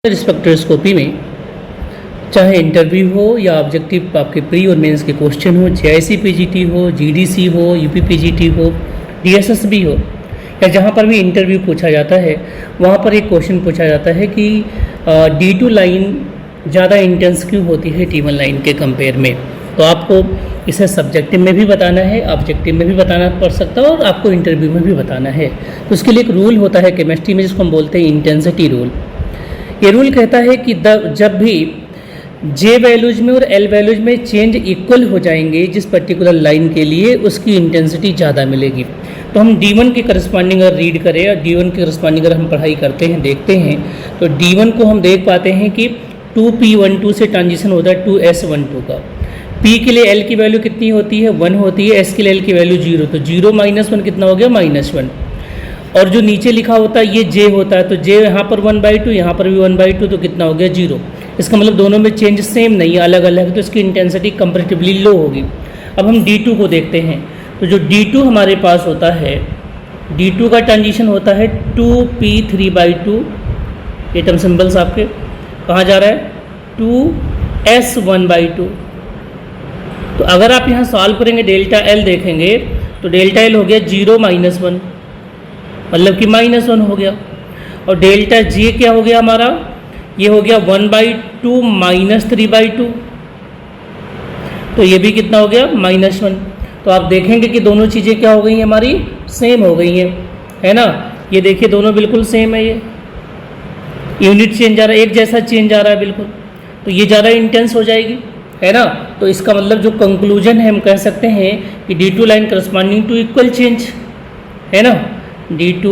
Spectroscopy में चाहे interview हो या ऑब्जेक्टिव आपके प्री और मेंस के क्वेश्चन हो, जेआईसी पीजीटी हो, जीडीसी हो, यूपी पीजीटी हो, डीएसएसबी हो, या जहाँ पर भी इंटरव्यू पूछा जाता है वहाँ पर एक क्वेश्चन पूछा जाता है कि D2 लाइन ज़्यादा इंटेंस क्यों होती है T1 लाइन के कंपेयर में। तो आपको इसे सब्जेक्टिव में भी बताना है, ऑब्जेक्टिव में भी बताना पड़ सकता है और आपको इंटरव्यू में भी बताना है। तो उसके लिए एक रूल होता है केमिस्ट्री में जिसको हम बोलते हैं इंटेंसिटी रूल। ये रूल कहता है कि जब भी J वैल्यूज में और L वैल्यूज में चेंज इक्वल हो जाएंगे जिस पर्टिकुलर लाइन के लिए, उसकी इंटेंसिटी ज़्यादा मिलेगी। तो हम D1 के करस्पॉन्डिंग अगर रीड करें और D1 के करस्पॉन्डिंग अगर हम पढ़ाई करते हैं, देखते हैं, तो D1 को हम देख पाते हैं कि 2P12 से ट्रांजिशन होता है 2S12 का। P के लिए L की वैल्यू कितनी होती है? 1 होती है। S के लिए L की वैल्यू 0, तो 0 - 1 कितना हो गया? -1। और जो नीचे लिखा होता है ये J होता है, तो J यहाँ पर 1/2, यहाँ पर भी 1/2, तो कितना हो गया? 0। इसका मतलब दोनों में चेंज सेम नहीं है, अलग अलग, तो इसकी इंटेंसिटी कंपैरेटिवली लो होगी। अब हम D2 को देखते हैं, तो जो D2 हमारे पास होता है, D2 का ट्रांजिशन होता है 2P3/2, ये टर्म सिंबल्स आपके कहाँ जा रहा है? 2S1/2। तो अगर आप यहाँ सॉल्व करेंगे, डेल्टा L देखेंगे, तो डेल्टा L हो गया 0 - 1, मतलब कि -1 हो गया। और डेल्टा J क्या हो गया हमारा? ये हो गया 1/2 - 3/2, तो ये भी कितना हो गया? -1। तो आप देखेंगे कि दोनों चीज़ें क्या हो गई हैं हमारी? सेम हो गई हैं, है ना। ये देखिए दोनों बिल्कुल सेम है, ये यूनिट चेंज आ रहा है, एक जैसा चेंज आ रहा है बिल्कुल, तो ये ज़्यादा इंटेंस हो जाएगी, है ना। तो इसका मतलब जो कंक्लूजन है हम कह सकते हैं कि D2 line corresponding to equal change, है ना। D2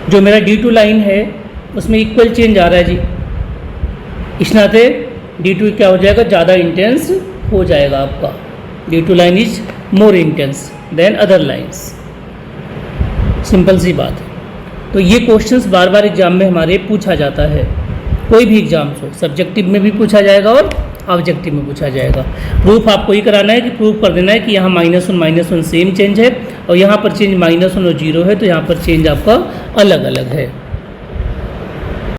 जो मेरा D2 लाइन है उसमें इक्वल चेंज आ रहा है जी, इस नाते D2 क्या हो जाएगा? ज़्यादा इंटेंस हो जाएगा आपका। D2 line is more intense than other lines, simple सी बात है। तो ये क्वेश्चंस बार बार एग्जाम में हमारे पूछा जाता है, कोई भी एग्जाम हो, सब्जेक्टिव में भी पूछा जाएगा और ऑब्जेक्टिव में पूछा जाएगा। प्रूफ आपको ही कराना है कि प्रूफ कर देना है कि यहाँ -1 सेम चेंज है और यहाँ पर चेंज -1 और 0 है, तो यहाँ पर चेंज आपका अलग अलग है।